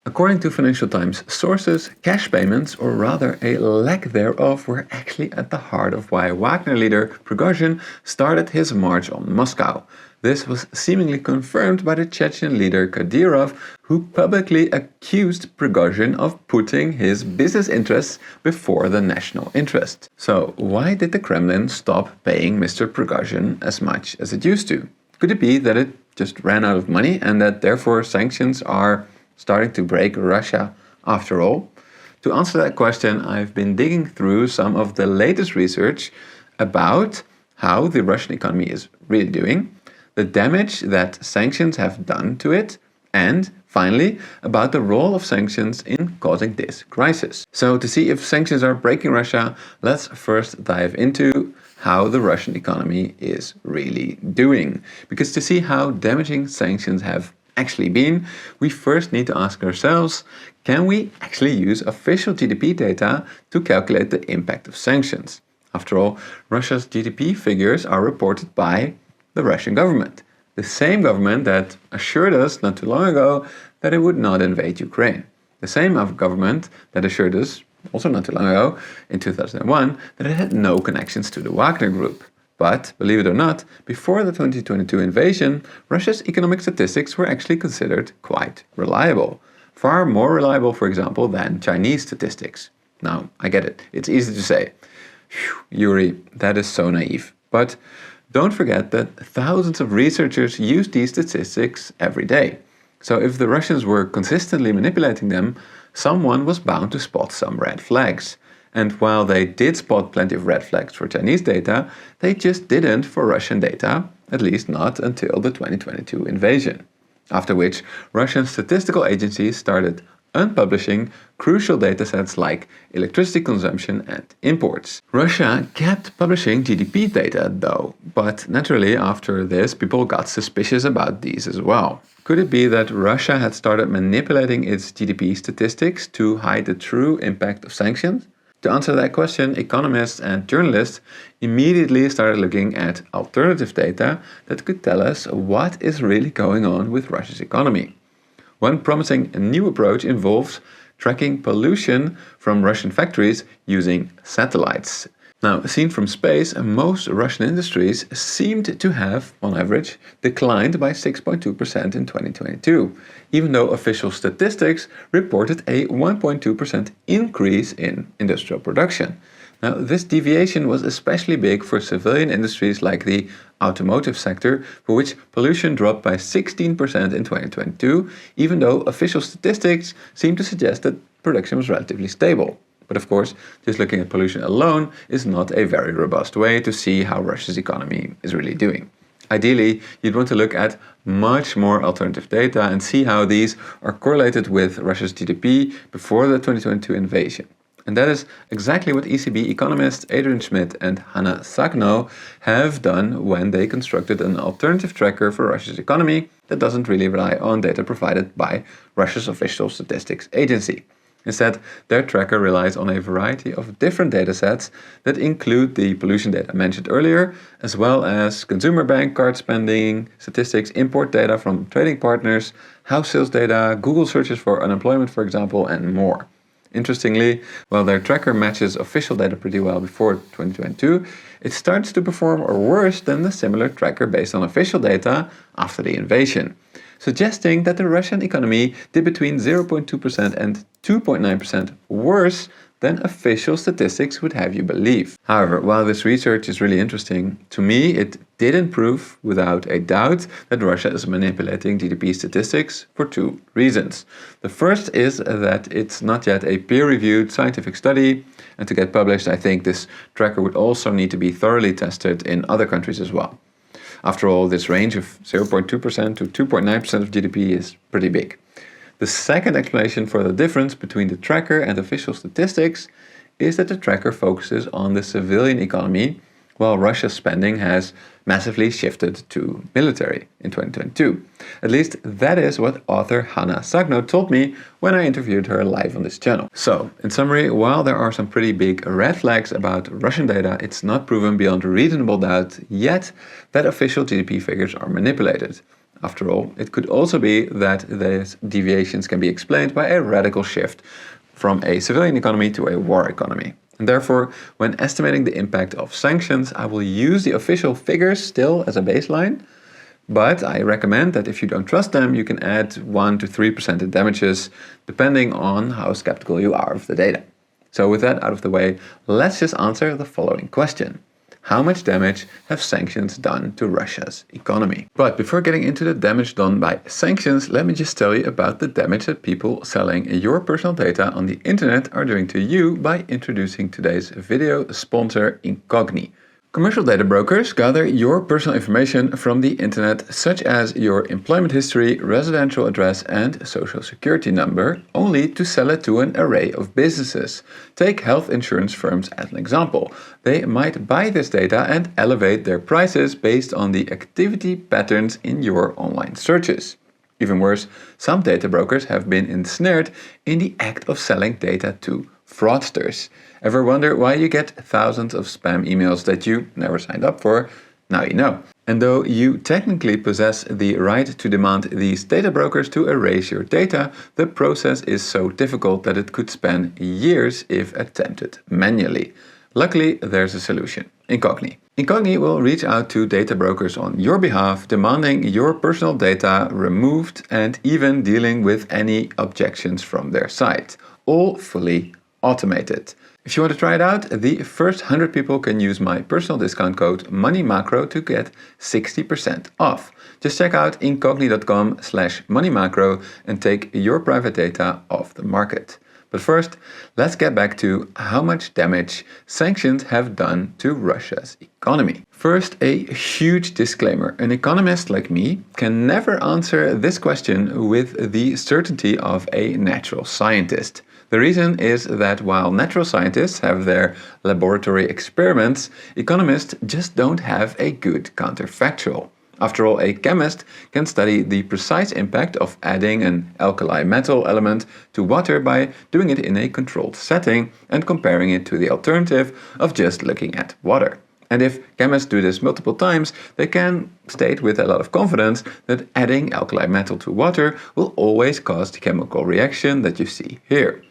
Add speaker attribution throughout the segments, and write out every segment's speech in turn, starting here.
Speaker 1: According to Financial Times sources, cash payments, or rather a lack thereof, were actually at the heart of why Wagner leader Prigozhin started his march on Moscow. This was seemingly confirmed by the Chechen leader Kadyrov, who publicly accused Prigozhin of putting his business interests before the national interest. So why did the Kremlin stop paying Mr. Prigozhin as much as it used to? Could it be that it just ran out of money and that therefore sanctions are starting to break Russia after all? To answer that question, I've been digging through some of the latest research about how the Russian economy is really doing, the damage that sanctions have done to it, and finally, about the role of sanctions in causing this crisis. So to see if sanctions are breaking Russia, let's first dive into how the Russian economy is really doing. Because to see how damaging sanctions have actually been, we first need to ask ourselves, can we actually use official GDP data to calculate the impact of sanctions? After all, Russia's GDP figures are reported by the Russian government, the same government that assured us not too long ago that it would not invade Ukraine, the same government that assured us also not too long ago, in 2001, that it had no connections to the Wagner Group. But, believe it or not, before the 2022 invasion, Russia's economic statistics were actually considered quite reliable. Far more reliable, for example, than Chinese statistics. Now, I get it. It's easy to say. Phew, Joeri, that is so naive. But don't forget that thousands of researchers use these statistics every day. So if the Russians were consistently manipulating them, someone was bound to spot some red flags. And while they did spot plenty of red flags for Chinese data, they just didn't for Russian data, at least not until the 2022 invasion. After which, Russian statistical agencies started unpublishing crucial datasets like electricity consumption and imports. Russia kept publishing GDP data though, but naturally after this people got suspicious about these as well. Could it be that Russia had started manipulating its GDP statistics to hide the true impact of sanctions? To answer that question, economists and journalists immediately started looking at alternative data that could tell us what is really going on with Russia's economy. One promising new approach involves tracking pollution from Russian factories using satellites. Now, seen from space, most Russian industries seemed to have, on average, declined by 6.2% in 2022, even though official statistics reported a 1.2% increase in industrial production. Now, this deviation was especially big for civilian industries like the automotive sector, for which pollution dropped by 16% in 2022, even though official statistics seem to suggest that production was relatively stable. But of course, just looking at pollution alone is not a very robust way to see how Russia's economy is really doing. Ideally, you'd want to look at much more alternative data and see how these are correlated with Russia's GDP before the 2022 invasion. And that is exactly what ECB economists Adrian Schmidt and Hanna Sagno have done when they constructed an alternative tracker for Russia's economy that doesn't really rely on data provided by Russia's official statistics agency. Instead, their tracker relies on a variety of different datasets that include the pollution data mentioned earlier, as well as consumer bank card spending, statistics, import data from trading partners, house sales data, Google searches for unemployment, for example, and more. Interestingly, while their tracker matches official data pretty well before 2022, it starts to perform worse than the similar tracker based on official data after the invasion, suggesting that the Russian economy did between 0.2% and 2.9% worse than official statistics would have you believe. However, while this research is really interesting, to me it didn't prove without a doubt that Russia is manipulating GDP statistics for two reasons. The first is that it's not yet a peer-reviewed scientific study, and to get published I think this tracker would also need to be thoroughly tested in other countries as well. After all, this range of 0.2% to 2.9% of GDP is pretty big. The second explanation for the difference between the tracker and official statistics is that the tracker focuses on the civilian economy, while Russia's spending has massively shifted to military in 2022. At least that is what author Hanna Sagno told me when I interviewed her live on this channel. So, in summary, while there are some pretty big red flags about Russian data, it's not proven beyond reasonable doubt yet that official GDP figures are manipulated. After all, it could also be that these deviations can be explained by a radical shift from a civilian economy to a war economy. And therefore, when estimating the impact of sanctions, I will use the official figures still as a baseline, but I recommend that if you don't trust them, you can add 1 to 3% in damages, depending on how skeptical you are of the data. So with that out of the way, let's just answer the following question. How much damage have sanctions done to Russia's economy? But before getting into the damage done by sanctions, let me just tell you about the damage that people selling your personal data on the internet are doing to you by introducing today's video sponsor Incogni. Commercial data brokers gather your personal information from the internet, such as your employment history, residential address and social security number, only to sell it to an array of businesses. Take health insurance firms as an example. They might buy this data and elevate their prices based on the activity patterns in your online searches. Even worse, some data brokers have been ensnared in the act of selling data to fraudsters. Ever wonder why you get thousands of spam emails that you never signed up for? Now you know. And though you technically possess the right to demand these data brokers to erase your data, the process is so difficult that it could span years if attempted manually. Luckily, there's a solution. Incogni. Incogni will reach out to data brokers on your behalf, demanding your personal data removed and even dealing with any objections from their side. All fully automated. If you want to try it out, the first 100 people can use my personal discount code MONEYMACRO to get 60% off. Just check out incogni.com/moneymacro and take your private data off the market. But first, let's get back to how much damage sanctions have done to Russia's economy. First, a huge disclaimer. An economist like me can never answer this question with the certainty of a natural scientist. The reason is that while natural scientists have their laboratory experiments, economists just don't have a good counterfactual. After all, a chemist can study the precise impact of adding an alkali metal element to water by doing it in a controlled setting and comparing it to the alternative of just looking at water. And if chemists do this multiple times, they can state with a lot of confidence that adding alkali metal to water will always cause the chemical reaction that you see here.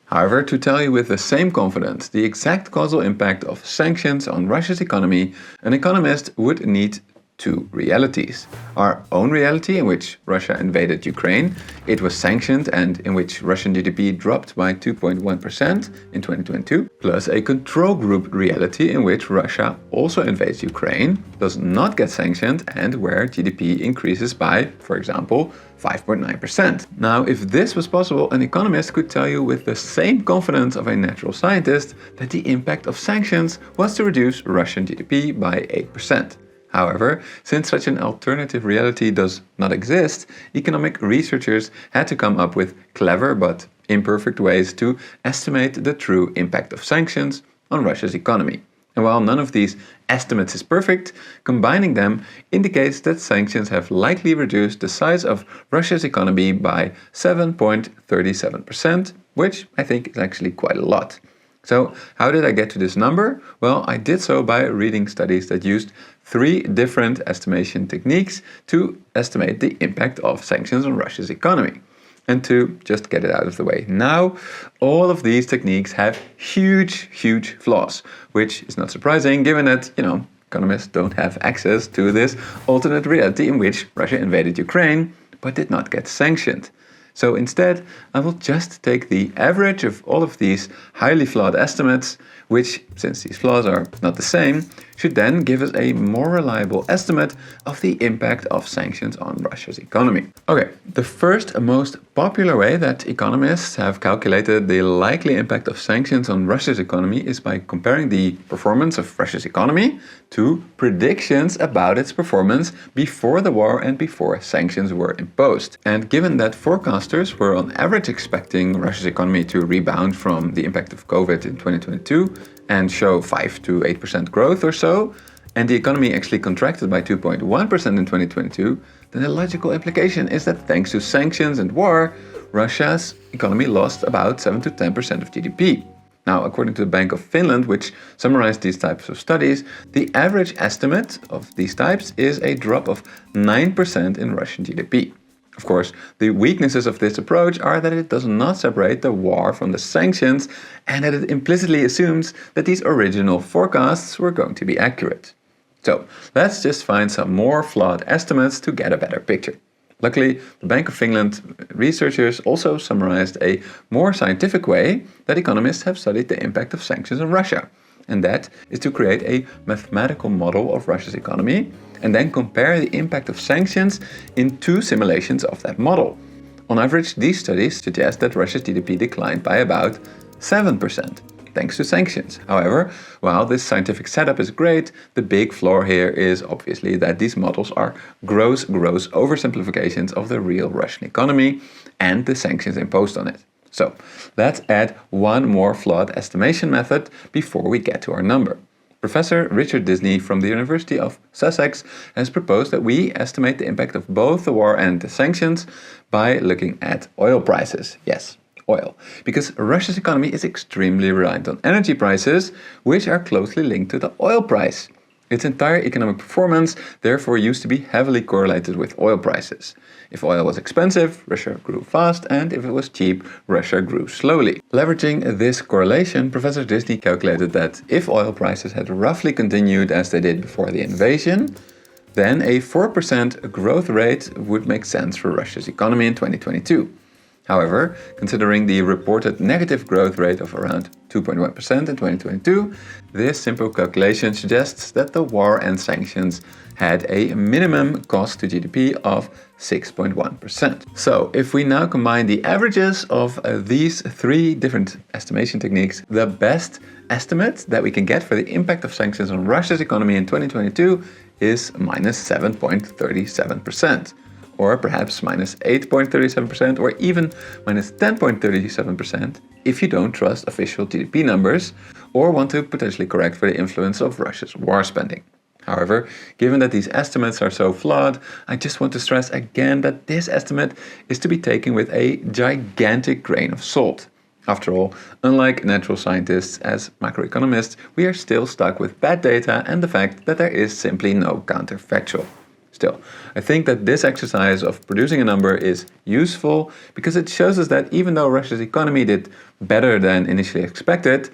Speaker 1: However, to tell you with the same confidence the exact causal impact of sanctions on Russia's economy, an economist would need two realities. Our own reality, in which Russia invaded Ukraine, it was sanctioned, and in which Russian GDP dropped by 2.1% in 2022, plus a control group reality in which Russia also invades Ukraine, does not get sanctioned, and where GDP increases by, for example, 5.9%. Now, if this was possible, an economist could tell you with the same confidence of a natural scientist that the impact of sanctions was to reduce Russian GDP by 8%. However, since such an alternative reality does not exist, economic researchers had to come up with clever but imperfect ways to estimate the true impact of sanctions on Russia's economy. And while none of these estimates is perfect, combining them indicates that sanctions have likely reduced the size of Russia's economy by 7.37%, which I think is actually quite a lot. So how did I get to this number? Well, I did so by reading studies that used 3 different estimation techniques to estimate the impact of sanctions on Russia's economy. And to just get it out of the way now, all of these techniques have huge flaws, which is not surprising given that, economists don't have access to this alternate reality in which Russia invaded Ukraine but did not get sanctioned. So instead, I will just take the average of all of these highly flawed estimates, which, since these flaws are not the same, should then give us a more reliable estimate of the impact of sanctions on Russia's economy. Okay, the first and most popular way that economists have calculated the likely impact of sanctions on Russia's economy is by comparing the performance of Russia's economy to predictions about its performance before the war and before sanctions were imposed. And given that forecasters were on average expecting Russia's economy to rebound from the impact of COVID in 2022 and show 5 to 8% growth or so, and the economy actually contracted by 2.1% in 2022, then the logical implication is that thanks to sanctions and war, Russia's economy lost about 7 to 10% of GDP. Now, according to the Bank of Finland, which summarized these types of studies, the average estimate of these types is a drop of 9% in Russian GDP. Of course, the weaknesses of this approach are that it does not separate the war from the sanctions and that it implicitly assumes that these original forecasts were going to be accurate. So, let's just find some more flawed estimates to get a better picture. Luckily, the Bank of Finland researchers also summarized a more scientific way that economists have studied the impact of sanctions on Russia. And that is to create a mathematical model of Russia's economy and then compare the impact of sanctions in two simulations of that model. On average, these studies suggest that Russia's GDP declined by about 7%. Thanks to sanctions. However, while this scientific setup is great, the big flaw here is obviously that these models are gross oversimplifications of the real Russian economy and the sanctions imposed on it. So, let's add one more flawed estimation method before we get to our number. Professor Richard Disney from the University of Sussex has proposed that we estimate the impact of both the war and the sanctions by looking at oil prices. Yes, oil. Because Russia's economy is extremely reliant on energy prices, which are closely linked to the oil price. Its entire economic performance therefore used to be heavily correlated with oil prices. If oil was expensive, Russia grew fast, and if it was cheap, Russia grew slowly. Leveraging this correlation, Professor Disney calculated that if oil prices had roughly continued as they did before the invasion, then a 4% growth rate would make sense for Russia's economy in 2022. However, considering the reported negative growth rate of around 2.1% in 2022, this simple calculation suggests that the war and sanctions had a minimum cost to GDP of 6.1%. So, if we now combine the averages of these three different estimation techniques, the best estimate that we can get for the impact of sanctions on Russia's economy in 2022 is minus 7.37%. Or perhaps minus 8.37%, or even minus 10.37% if you don't trust official GDP numbers or want to potentially correct for the influence of Russia's war spending. However, given that these estimates are so flawed, I just want to stress again that this estimate is to be taken with a gigantic grain of salt. After all, unlike natural scientists, as macroeconomists, we are still stuck with bad data and the fact that there is simply no counterfactual. Still, I think that this exercise of producing a number is useful because it shows us that even though Russia's economy did better than initially expected,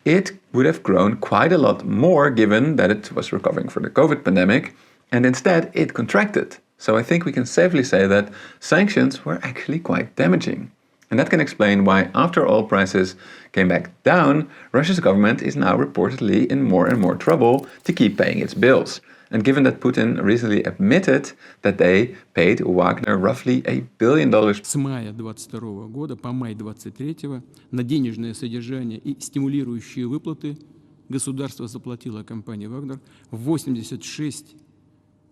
Speaker 1: it would have grown quite a lot more given that it was recovering from the COVID pandemic, and instead it contracted. So I think we can safely say that sanctions were actually quite damaging. And that can explain why after oil prices came back down, Russia's government is now reportedly in more and more trouble to keep paying its bills. And given that Putin recently admitted that they paid Wagner roughly $1 billion.
Speaker 2: С мая 2022 года по май 2023 на денежное содержание и стимулирующие выплаты государство заплатило компании Wagner 86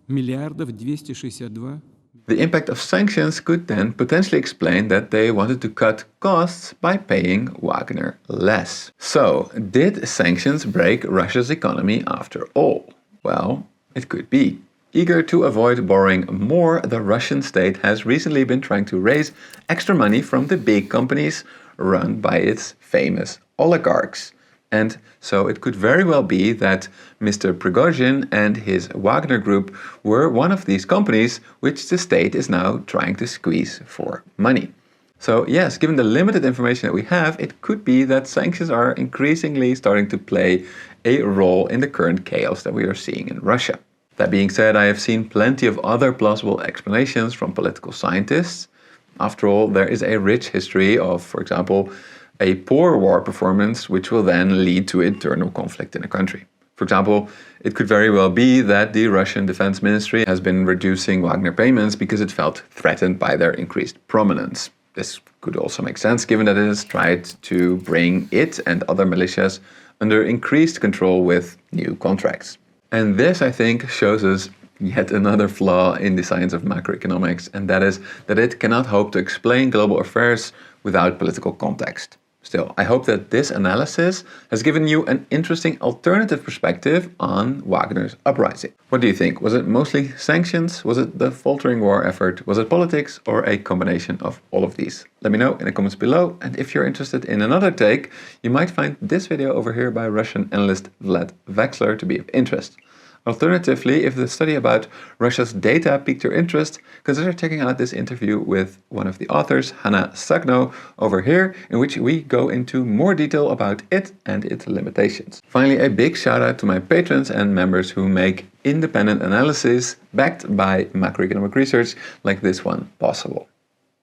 Speaker 2: миллиардов 262.
Speaker 1: The impact of sanctions could then potentially explain that they wanted to cut costs by paying Wagner less. So, did sanctions break Russia's economy after all? Well, it could be. Eager to avoid borrowing more, the Russian state has recently been trying to raise extra money from the big companies run by its famous oligarchs. And so it could very well be that Mr. Prigozhin and his Wagner group were one of these companies which the state is now trying to squeeze for money. So yes, given the limited information that we have, it could be that sanctions are increasingly starting to play a role in the current chaos that we are seeing in Russia. That being said, I have seen plenty of other plausible explanations from political scientists. After all, there is a rich history of, for example, a poor war performance which will then lead to internal conflict in a country. For example, it could very well be that the Russian Defense Ministry has been reducing Wagner payments because it felt threatened by their increased prominence. This could also make sense given that it has tried to bring it and other militias under increased control with new contracts. And this, I think, shows us yet another flaw in the science of macroeconomics, and that is that it cannot hope to explain global affairs without political context. Still, I hope that this analysis has given you an interesting alternative perspective on Wagner's uprising. What do you think? Was it mostly sanctions? Was it the faltering war effort? Was it politics, or a combination of all of these? Let me know in the comments below, and if you're interested in another take, you might find this video over here by Russian analyst Vlad Vexler to be of interest. Alternatively, if the study about Russia's data piqued your interest, consider checking out this interview with one of the authors, Hanna Sagno, over here, in which we go into more detail about it and its limitations. Finally, a big shout out to my patrons and members who make independent analysis backed by macroeconomic research like this one possible.